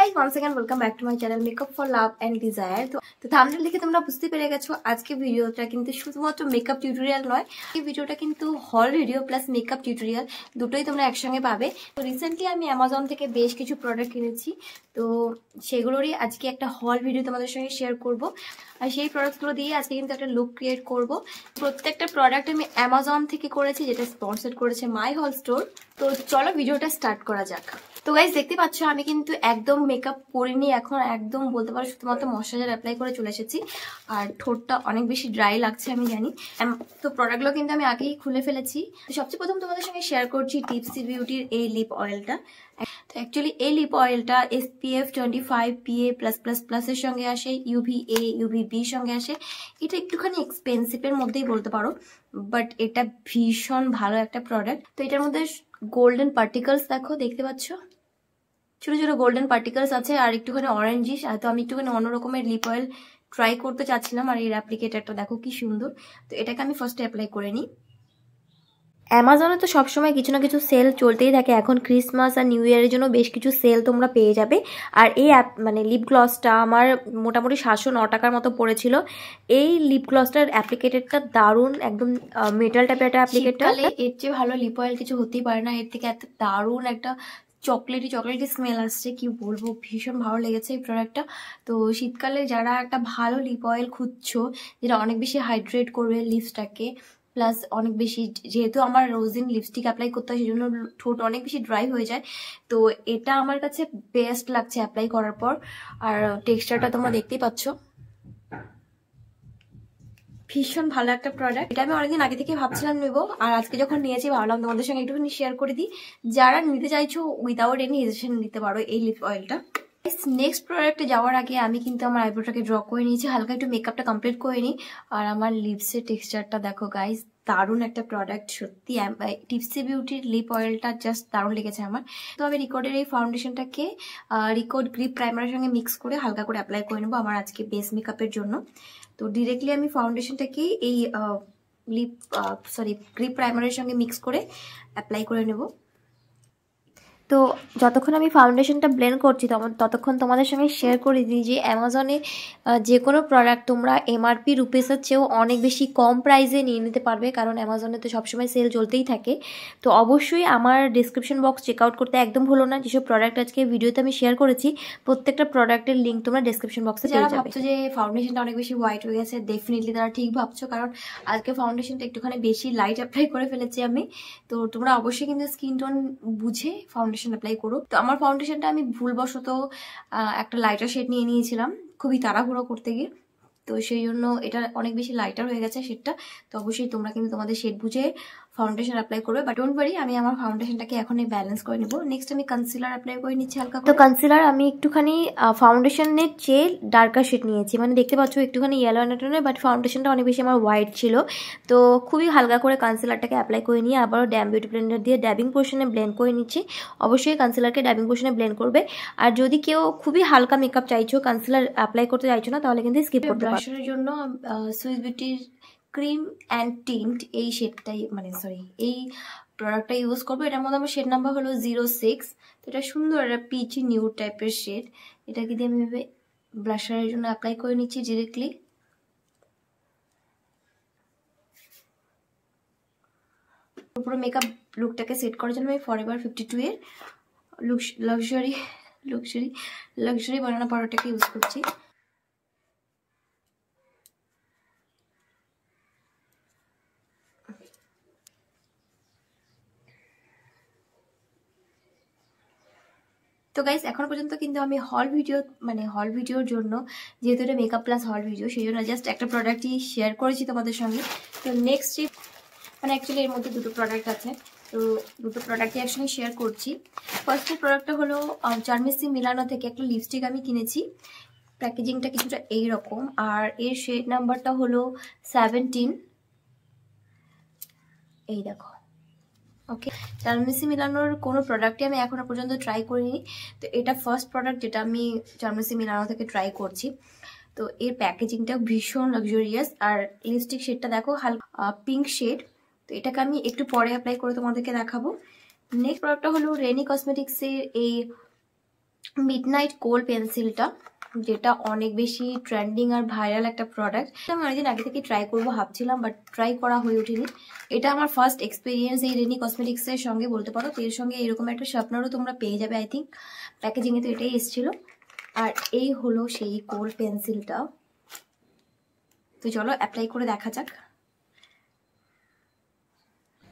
Guys, once again welcome back to my channel Makeup for Love and Desire। তো thumbnail দেখে তোমরা বুঝতে পেরে গেছো আজকে ভিডিওটা কিন্তু শুধুমাত্র মেকআপ টিউটোরিয়াল নয়, এই ভিডিওটা কিন্তু হল ভিডিও প্লাস মেকআপ টিউটোরিয়াল দুটোই তোমরা একসঙ্গে পাবে। তো রিসেন্টলি আমি অ্যামাজন থেকে বেশ কিছু প্রোডাক্ট কিনেছি, তো সেগুলোরই আজকে একটা হল ভিডিও তোমাদের সঙ্গে শেয়ার করব। আর সেই প্রোডাক্টগুলো দিয়ে আজকে কিন্তু একটা লুক ক্রিয়েট করব। প্রত্যেকটা প্রোডাক্ট আমি অ্যামাজন থেকে করেছি, যেটা স্পন্সর করেছে মাই হল স্টোর। তো চলো ভিডিওটা স্টার্ট করা যাক। তো গাইস দেখতে পাচ্ছ আমি কিন্তু একদম মেকআপ করিনি, এখন একদম বলতে পারো শুধুমাত্র ময়শ্চারাইজার অ্যাপ্লাই করে চলে এসেছি। আর ঠোঁটটা অনেক বেশি ড্রাই লাগছে আমি জানি। তো প্রোডাক্টগুলো কিন্তু আমি আগেই খুলে ফেলেছি। তো সবচেয়ে প্রথম তোমাদের সঙ্গে শেয়ার করছি টিপসি বিউটির এই লিপ অয়েলটা। তো অ্যাকচুয়ালি এই লিপ অয়েলটা SPF 25 PA+++ এর সঙ্গে আসে, UVA UVB সঙ্গে আসে। এটা একটুখানি এক্সপেন্সিভের মধ্যেই বলতে পারো, বাট এটা ভীষণ ভালো একটা প্রোডাক্ট। তো এটার মধ্যে গোল্ডেন পার্টিকলস দেখো, দেখতে পাচ্ছ ছোট ছোট গোল্ডেন পার্টিকলস আছে আর একটুখানি অরেঞ্জিশ। তো আমি একটুখানি অন্য রকমের লিপ অয়েল ট্রাই করতে চাচ্ছিলাম, আর এর অ্যাপ্লিকেটারটা দেখো কি সুন্দর। তো এটাকে আমি ফার্স্টে অ্যাপ্লাই করে নিই। অ্যামাজনে তো সবসময় কিছু না কিছু সেল চলতেই থাকে, এখন ক্রিসমাস আর নিউ ইয়ারের জন্য বেশ কিছু সেল তোমরা পেয়ে যাবে। আর এই লিপ গ্লসটা আমার মোটামুটি 709 টাকার মতো পড়েছিল। এই লিপ গ্লসটার অ্যাপ্লিকেটারটা দারুণ, একদম মেটাল টাইপের একটা অ্যাপ্লিকেটার। এর চেয়ে ভালো লিপ অয়েল কিছু হতেই পারে না। এর থেকে এত দারুণ একটা চকলেটি স্মেল আসছে, কি বলবো, ভীষণ ভালো লেগেছে এই প্রোডাক্টটা। তো শীতকালে যারা একটা ভালো লিপ অয়েল খুঁজছো, যেটা অনেক বেশি হাইড্রেট করবে লিপসটাকে, প্লাস অনেক বেশি, যেহেতু আমার রোজিন লিপস্টিক অ্যাপ্লাই করতে হয় সেজন্য ঠোঁট অনেক বেশি ড্রাই হয়ে যায়, তো এটা আমার কাছে বেস্ট লাগছে অ্যাপ্লাই করার পর। আর টেক্সচারটা তোমরা দেখতেই পাচ্ছ, ভীষণ ভালো একটা প্রোডাক্ট। এটা আমি অনেকদিন আগে থেকে ভাবছিলাম নেবো, আর আজকে যখন নিয়েছি ভাবলাম তোমাদের সঙ্গে একটুখানি শেয়ার করে দিই। যারা নিতে চাইছো উইদাউট এনি হেজিটেশন নিতে পারো এই লিপ অয়েলটা। নেক্সট প্রোডাক্টে যাওয়ার আগে আমি কিন্তু আমার আইব্রোটাকে ড্র করে নিয়েছি, হালকা একটু মেকআপটা কমপ্লিট করে নিই। আর আমার লিপসের টেক্সচারটা দেখো গাইস, দারুণ একটা প্রোডাক্ট সত্যি। টিপসি বিউটির লিপ অয়েলটা জাস্ট দারুণ লেগেছে আমার। তো আমি রিকর্ডের এই ফাউন্ডেশনটাকে রিকর্ড গ্রিপ প্রাইমারের সঙ্গে মিক্স করে হালকা করে অ্যাপ্লাই করে নেবো আমার আজকে বেস মেকআপের জন্য। তো ডিরেক্টলি আমি ফাউন্ডেশনটাকে এই গ্রিপ প্রাইমারের সঙ্গে মিক্স করে অ্যাপ্লাই করে নেব। তো যতক্ষণ আমি ফাউন্ডেশনটা ব্লেন্ড করছি ততক্ষণ তোমাদের সঙ্গে শেয়ার করে দিই যে অ্যামাজনে যে কোনো প্রোডাক্ট তোমরা MRP রুপিসের চেয়েও অনেক বেশি কম প্রাইসে নিয়ে নিতে পারবে, কারণ অ্যামাজনে তো সবসময় সেল চলতেই থাকে। তো অবশ্যই আমার ডিসক্রিপশন বক্স চেক আউট করতে একদম ভুলো না। যেসব প্রোডাক্ট আজকে ভিডিওতে আমি শেয়ার করেছি প্রত্যেকটা প্রোডাক্টের লিঙ্ক তোমরা ডিসক্রিপশন বক্সে পেয়ে যাবে। যারা ভাবছো যে ফাউন্ডেশনটা অনেক বেশি হোয়াইট হয়ে গেছে, ডেফিনেটলি তারা ঠিক ভাবছো, কারণ আজকে ফাউন্ডেশনটা একটুখানি বেশি লাইট অ্যাপ্লাই করে ফেলেছি আমি। তো তোমরা অবশ্যই কিন্তু স্কিন টোন বুঝে ফাউন্ডেশন অ্যাপ্লাই করো। তো আমার ফাউন্ডেশনটা আমি ভুলবশত একটা লাইটার শেড নিয়ে নিয়েছিলাম খুবই তাড়াহুড়ো করতে গিয়ে, তো সেই জন্য এটা অনেক বেশি লাইটার হয়ে গেছে শেডটা। তো অবশ্যই তোমরা কিন্তু তোমাদের শেড বুঝে ফাউন্ডেশন অ্যাপ্লাই করবে, বাট ডোন্ট ওয়ারি, আমি আমার ফাউন্ডেশনটাকে এখনই ব্যালেন্স করে নেবো। নেক্সট আমি কনসিলার অ্যাপ্লাই করে নিচ্ছি হালকা। তো কনসিলার আমি একটুখানি ফাউন্ডেশনের চেয়ে ডার্কার শেড নিয়েছি, মানে দেখতে পাচ্ছ একটুখানি ইয়েলো টোনের, বাট ফাউন্ডেশনটা অনেক বেশি আমার হোয়াইট ছিল। তো খুবই হালকা করে কনসিলারটাকে অ্যাপ্লাই করে নিয়ে আবারও ড্যাম বিউটি ব্লেন্ডার দিয়ে ড্যাবিং পোর্শনে ব্লেন্ড করে নিচ্ছি। অবশ্যই কনসিলারকে ড্যাবিং পোর্শনে ব্লেন্ড করবে। আর যদি কেউ খুবই হালকা মেকআপ চাইছো, কনসিলার অ্যাপ্লাই করতে চাইছো না, তাহলে কিন্তু স্কিপ করতে পারো। ব্লাশারের জন্য সুইস বিউটির ক্রিম অ্যান্ড টিন্ট এই শেডটাই, এই প্রোডাক্টটা ইউজ করবো। এটার মধ্যে আমার শেড নাম্বার হলো 06। তো এটা সুন্দর একটা পিচি নিউড টাইপের শেড। এটাকে দিয়ে আমি ভেবে ব্লাশারের জন্য অ্যাপ্লাই করে নিচ্ছি ডিরেক্টলি। পুরো মেকআপ লুকটাকে সেট করার জন্য আমি ফরএভার 52 এর লাক্সারি বানানা পাউডারটাকে ইউজ করছি। তো গাইস এখন পর্যন্ত কিন্তু আমি হল ভিডিওর জন্য, যেহেতু এটা মেকআপ প্লাস হল ভিডিও, সেই জন্য জাস্ট একটা প্রোডাক্টই শেয়ার করেছি তোমাদের সঙ্গে। তো নেক্সট অ্যাকচুয়ালি এর মধ্যে দুটো প্রোডাক্ট আছে, তো দুটো প্রোডাক্টই একসঙ্গে শেয়ার করছি। ফার্স্টের প্রোডাক্টটা হলো চার্মিসি মিলানো থেকে একটা লিপস্টিক আমি কিনেছি। প্যাকেজিংটা কিছুটা এইরকম, আর এর শেড নাম্বারটা হলো 17। এই দেখো, ওকে। চার্মিসি মিলানোর কোনো প্রোডাক্টই আমি এখনো পর্যন্ত ট্রাই করিনি, তো এটা ফার্স্ট প্রোডাক্ট যেটা আমি চার্মিসি মিলানো থেকে ট্রাই করছি। তো এর প্যাকেজিংটা ভীষণ লাক্সারিয়াস, আর লিপস্টিক শেডটা দেখো হালকা পিঙ্ক শেড। তো এটাকে আমি একটু পরে অ্যাপ্লাই করে তোমাদেরকে দেখাবো। নেক্সট প্রোডাক্টটা হলো রেনি কসমেটিক্সের এই মিডনাইট কোল পেন্সিলটা, যেটা অনেক বেশি ট্রেন্ডিং আর ভাইরাল একটা প্রোডাক্ট। আমি অনেকদিন আগে থেকে ট্রাই করবো ভাবছিলাম, বাট ট্রাই করা হয়ে ওঠেনি। এটা আমার ফার্স্ট এক্সপিরিয়েন্স এই রেনি কসমেটিক্সের সঙ্গে বলতে পারো। তো এর সঙ্গে এরকম একটা শার্পনারও তোমরা পেয়ে যাবে আই থিঙ্ক, প্যাকেজিংয়ে তো এটাই এসেছিল। আর এই হলো সেই কোল পেন্সিলটা। তো চলো অ্যাপ্লাই করে দেখা যাক।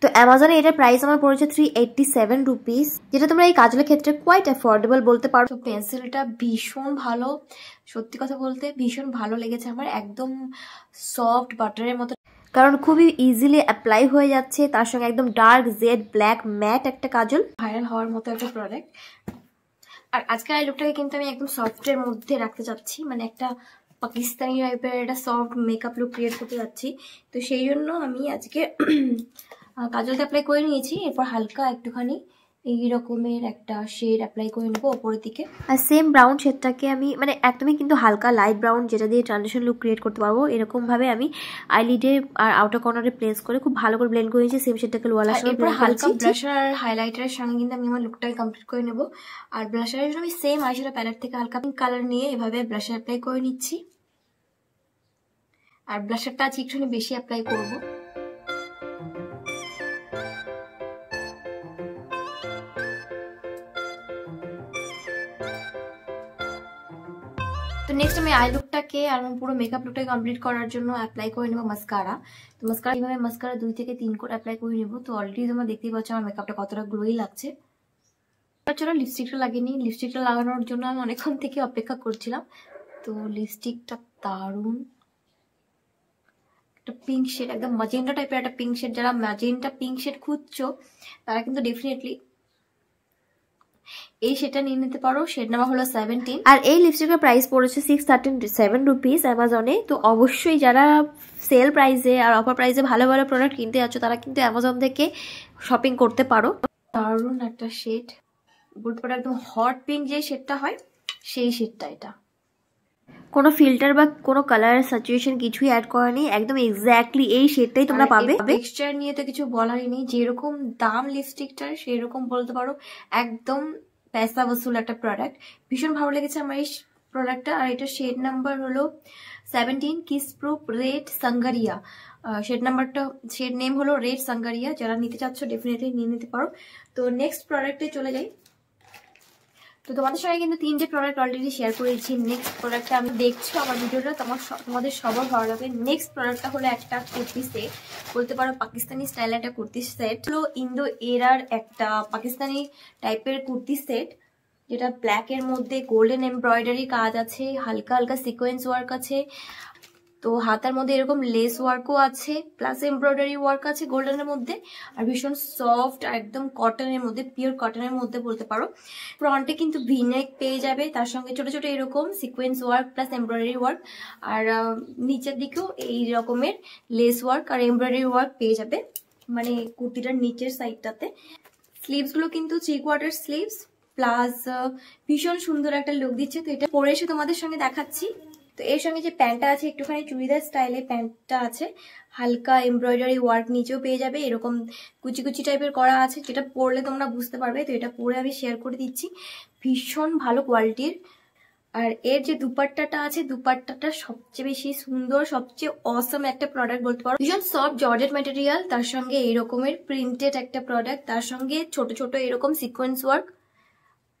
তো অ্যামাজনে এটার প্রাইস আমার পড়েছে 387 রুপিস, যেটা তোমরা এই কাজলের ক্ষেত্রে কোয়াইট অ্যাফোর্ডেবল বলতে পারো। তো পেন্সিলটা ভীষণ ভালো, সত্যি কথা বলতে ভীষণ ভালো লেগেছে আমার। একদম সফট বাটারের মতো, কারণ খুবই ইজিলি অ্যাপ্লাই হয়ে যাচ্ছে। তার সঙ্গে একদম ডার্ক জেড ব্ল্যাক ম্যাট একটা কাজল, ভাইরাল হওয়ার মতো একটা প্রোডাক্ট। আর আজকের এই লুকটাকে কিন্তু আমি একদম সফটের মধ্যে রাখতে চাচ্ছি, মানে একটা পাকিস্তানি টাইপের একটা সফট মেকআপ লুক ক্রিয়েট করতে যাচ্ছি। তো সেই জন্য আমি আজকে কাজলটা অ্যাপ্লাই করে নিয়েছি। এরপর হালকা একটুখানি এই রকমের একটা শেড অ্যাপ্লাই করে নেবো ওপরের দিকে। আর সেম ব্রাউন শেডটাকে আমি মানে একদমই কিন্তু হালকা লাইট ব্রাউন, যেটা দিয়ে ট্রানজিশন লুক ক্রিয়েট করতে পারবো, এরকমভাবে আমি আইলিডে আর আউটার কর্নারে প্লেস করে খুব ভালো করে ব্লেন্ড করে নিয়েছি। সেম শেডটাকে লোয়ার লাশের উপর হালকা ব্লাশার আর হাইলাইটারের সঙ্গে কিন্তু আমি আমার লুকটাকে কমপ্লিট করে নেবো। আর ব্লাশারের জন্য আমি সেম আইশ্যাডো প্যালেট থেকে হালকা পিঙ্ক কালার নিয়ে এভাবে ব্লাশার অ্যাপ্লাই করে নিচ্ছি। আর ব্লাশারটা আজকে একটুখানি বেশি অ্যাপ্লাই করবো। তো নেক্সট আমি আই লুকটাকে আর পুরো মেকআপ লুকটাকে কমপ্লিট করার জন্য অ্যাপ্লাই করে নেবো মাস্কারা। তো মাস্কারা এইভাবে মাস্কারা 2 থেকে 3 করে অ্যাপ্লাই করে নেবো। তো অলরেডি তোমরা দেখতেই পাচ্ছ আমার মেকআপটা কতটা গ্লোই লাগছে। চলো লিপস্টিকটা লাগিয়ে নিই। লিপস্টিকটা লাগানোর জন্য আমি অনেকক্ষণ থেকে অপেক্ষা করছিলাম। তো লিপস্টিকটা দারুণ একটা পিঙ্ক শেড, একদম ম্যাজেন্টা টাইপের একটা পিঙ্ক শেড। যারা ম্যাজেন্টা পিঙ্ক শেড খুঁজছো তারা কিন্তু ডেফিনেটলি এই শেডটা নিয়ে নিতে পারো। শেড নাম্বার হলো 17। আর এই লিপস্টিকের প্রাইস পড়েছে 637 রুপিস অ্যামাজনে। তো অবশ্যই যারা সেল প্রাইসে আর অফার প্রাইসে ভালো ভালো প্রোডাক্ট কিনতে যাচ্ছ তারা কিন্তু অ্যামাজন থেকে শপিং করতে পারো। দারুণ একটা শেড, বলতে পারো একদম হট পিঙ্ক যে শেডটা হয় সেই শেডটা। এটা কোনো ফিল্টার বা কোনো কালার স্যাচুরেশন কিছুই অ্যাড করা নেই, একদম এক্স্যাক্টলি এই শেডটাই তোমরা পাবে। টেক্সচার নিয়ে তো কিছু বলারই নেই, যেরকম দাম লিপস্টিকটার সেই রকম বলতে পারো একদম পয়সা বসুল একটা প্রোডাক্ট। ভীষণ ভালো লেগেছে আমার এই প্রোডাক্টটা। আর এটা শেড নাম্বার হলো 17 kiss proof red sangria. Shade name হলো রেড সাঙ্গারিয়া। যারা নিতে চাচ্ছ ডেফিনেটলি নিয়ে নিতে পারো। তো নেক্সট প্রোডাক্টে চলে যাই। তো তোমাদের সঙ্গে কিন্তু 3টে প্রোডাক্ট অলরেডি শেয়ার করেছি। নেক্সট প্রোডাক্টটা আমি দেখছো আমার ভিডিওটা তোমাদের সবার ভালো লাগে। নেক্সট প্রোডাক্টটা হলো একটা কুর্তি সেট, বলতে পারো পাকিস্তানি স্টাইলের একটা কুর্তি সেট। হলো ইন্দো এরার একটা পাকিস্তানি টাইপের কুর্তি সেট, যেটা ব্ল্যাকের মধ্যে গোল্ডেন এমব্রয়ডারি কাজ আছে, হালকা হালকা সিকোয়েন্স ওয়ার্ক আছে। তো হাতার মধ্যে এরকম লেস ওয়ার্কও আছে, প্লাস এমব্রয়ডারি ওয়ার্ক আছে গোল্ডেনের মধ্যে। আর ভীষণ সফট, একদম কটনের মধ্যে, পিওর কটনের মধ্যে বলতে পারো। ফ্রন্টে কিন্তু ভিনেক পেয়ে যাবে, তার সঙ্গে ছোট ছোট এরকম sequence work plus embroidery work. আর নিচের দিকেও এই রকমের লেস ওয়ার্ক আর এমব্রয়ডারি ওয়ার্ক পেয়ে যাবে, মানে কুর্তিটার নিচের সাইডটাতে। স্লিভসগুলো কিন্তু 3 কোয়ার্টার স্লিভস প্লাস ভীষণ সুন্দর একটা লুক দিচ্ছে। তো এটা পরে এসে তোমাদের সঙ্গে দেখাচ্ছি। তো এর সঙ্গে যে প্যান্টটা আছে একটুখানি চুড়িদার স্টাইলে প্যান্টটা আছে, হালকা এমব্রয়ডারি ওয়ার্ক নিচেও পেয়ে যাবে, এরকম কুচি কুচি টাইপের করা আছে, যেটা পরলে তোমরা বুঝতে পারবে। তো এটা পরে আমি শেয়ার করে দিচ্ছি, ভীষণ ভালো কোয়ালিটির। আর এর যে দুপাট্টাটা আছে, দুপাট্টাটা সবচেয়ে বেশি সুন্দর, সবচেয়ে অসম একটা প্রোডাক্ট বলতে পারো। ভীষণ সফট জর্জেট ম্যাটেরিয়াল, তার সঙ্গে এরকমের প্রিন্টেড একটা প্রোডাক্ট, তার সঙ্গে ছোট ছোট এরকম সিকোয়েন্স ওয়ার্ক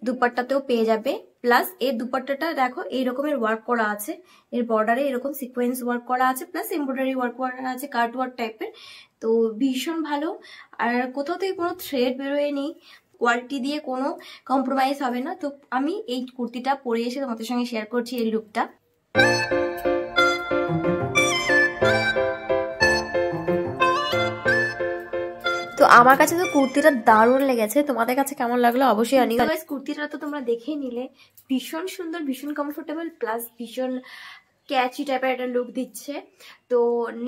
দুপাট্টাতেও পেয়ে যাবে। প্লাস এর দুপাট্টাটা দেখো এই রকমের ওয়ার্ক করা আছে, এর বর্ডারে এরকম সিকোয়েন্স ওয়ার্ক করা আছে, প্লাস এমব্রয়ডারি ওয়ার্ক করা আছে, কাট ওয়ার্ক টাইপের। তো ভীষণ ভালো। আর কোথাও থেকে কোনো থ্রেড বেরোয়নি, কোয়ালিটি দিয়ে কোনো কম্প্রোমাইজ হবে না। তো আমি এই কুর্তিটা পরে এসে তোমাদের সঙ্গে শেয়ার করছি এই লুকটা। তো আমার কাছে তো কুর্তিটা দারুণ লেগেছে, তোমাদের কাছে কেমন লাগলো অবশ্যই জানিও। কুর্তিটা তো তোমরা দেখে নিলে, ভীষণ সুন্দর, ভীষণ কমফোর্টেবল, প্লাস ভীষণ ক্যাচি টাইপের একটা লুক দিচ্ছে। তো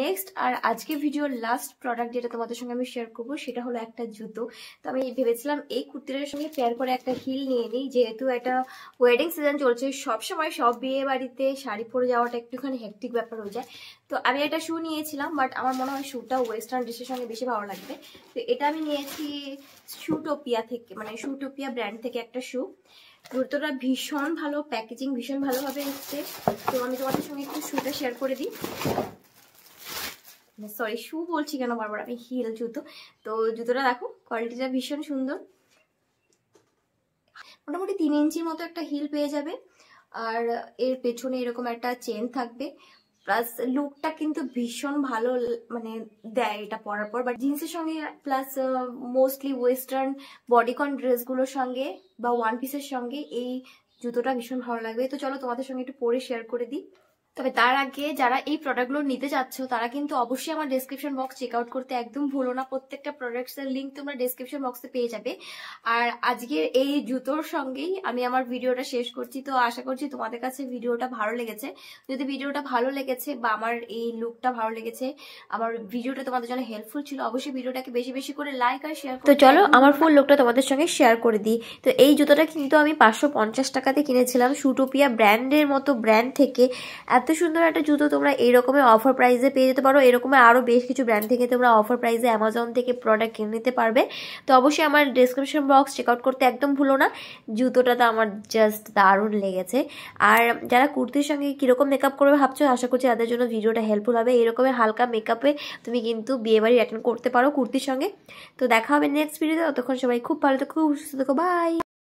নেক্সট আর আজকে ভিডিওর লাস্ট প্রোডাক্ট যেটা তোমাদের সঙ্গে আমি শেয়ার করবো সেটা হলো একটা জুতো। তো আমি ভেবেছিলাম এই কুর্তিটার সঙ্গে পেয়ার করে একটা হিল নিয়ে নিই, যেহেতু একটা ওয়েডিং সিজন চলছে, সবসময় সব বিয়ে বাড়িতে শাড়ি পরে যাওয়াটা একটুখানি হেক্টিক ব্যাপার হয়ে যায়। তো আমি একটা শু নিয়েছিলাম, বাট আমার মনে হয় শুটা ওয়েস্টার্ন ড্রেসের সঙ্গে বেশি ভালো লাগবে। তো এটা আমি নিয়েছি শুটোপিয়া থেকে, মানে শুটোপিয়া ব্র্যান্ড থেকে একটা শু। জুতোটা ভীষণ ভালো, প্যাকেজিং ভীষণ ভালোভাবে এসছে। তো আমি তোমাদের সঙ্গে একটু শুটা শেয়ার করে দিই। সরি, শু বলছি কেন বারবার, আমি হিল জুতো। তো জুতোটা দেখো, কোয়ালিটিটা ভীষণ সুন্দর। মোটামুটি 3 ইঞ্চির মতো একটা হিল পেয়ে যাবে, আর এর পেছনে এরকম একটা চেন থাকবে। প্লাস লুকটা কিন্তু ভীষণ ভালো মানে দেয় এটা পরার পর, বাট জিন্সের সঙ্গে প্লাস মোস্টলি ওয়েস্টার্ন বডিকন ড্রেসগুলোর সঙ্গে বা ওয়ান পিসের সঙ্গে এই জুতোটা ভীষণ ভালো লাগবে। তো চলো তোমাদের সঙ্গে একটু পরে শেয়ার করে দিই। তবে তার আগে যারা এই প্রোডাক্টগুলো নিতে চাচ্ছ তারা কিন্তু অবশ্যই আমার ডেসক্রিপশন বক্স চেক আউট করতে একদম ভুলো না। প্রত্যেকটা প্রোডাক্টসের লিঙ্ক তোমরা ডেসক্রিপশন বক্সে পেয়ে যাবে। আর আজকের এই জুতোর সঙ্গেই আমি আমার ভিডিওটা শেষ করছি। তো আশা করছি তোমাদের কাছে ভিডিওটা ভালো লেগেছে। যদি ভিডিওটা ভালো লেগেছে বা আমার এই লুকটা ভালো লেগেছে, আমার ভিডিওটা তোমাদের জন্য হেল্পফুল ছিল, অবশ্যই ভিডিওটাকে বেশি বেশি করে লাইক আর শেয়ার করো। তো চলো আমার ফুল লুকটা তোমাদের সঙ্গে শেয়ার করে দিই। তো এই জুতোটা কিন্তু আমি 550 টাকাতে কিনেছিলাম শুটোপিয়া ব্র্যান্ডের মতো ব্র্যান্ড থেকে। এত সুন্দর একটা জুতো তোমরা এই রকমের অফার প্রাইসে পেয়ে যেতে পারো। এরকমের আরও বেশ কিছু ব্র্যান্ড থেকে তোমরা অফার প্রাইসে অ্যামাজন থেকে প্রোডাক্ট কিনে নিতে পারবে। তো অবশ্যই আমার ডেসক্রিপশন বক্স চেক আউট করতে একদম ভুলো না। জুতোটা তো আমার জাস্ট দারুণ লেগেছে। আর যারা কুর্তির সঙ্গে কীরকম মেকআপ করবে ভাবছো, আশা করছি তাদের জন্য ভিডিওটা হেল্পফুল হবে। এরকমের হালকা মেকআপে তুমি কিন্তু বিয়েবাড়ি অ্যাটেন্ড করতে পারো কুর্তির সঙ্গে। তো দেখা হবে নেক্সট ভিডিওতে। ততক্ষণ সবাই খুব ভালো থেকো, খুব সুস্থ থেকো, বাই।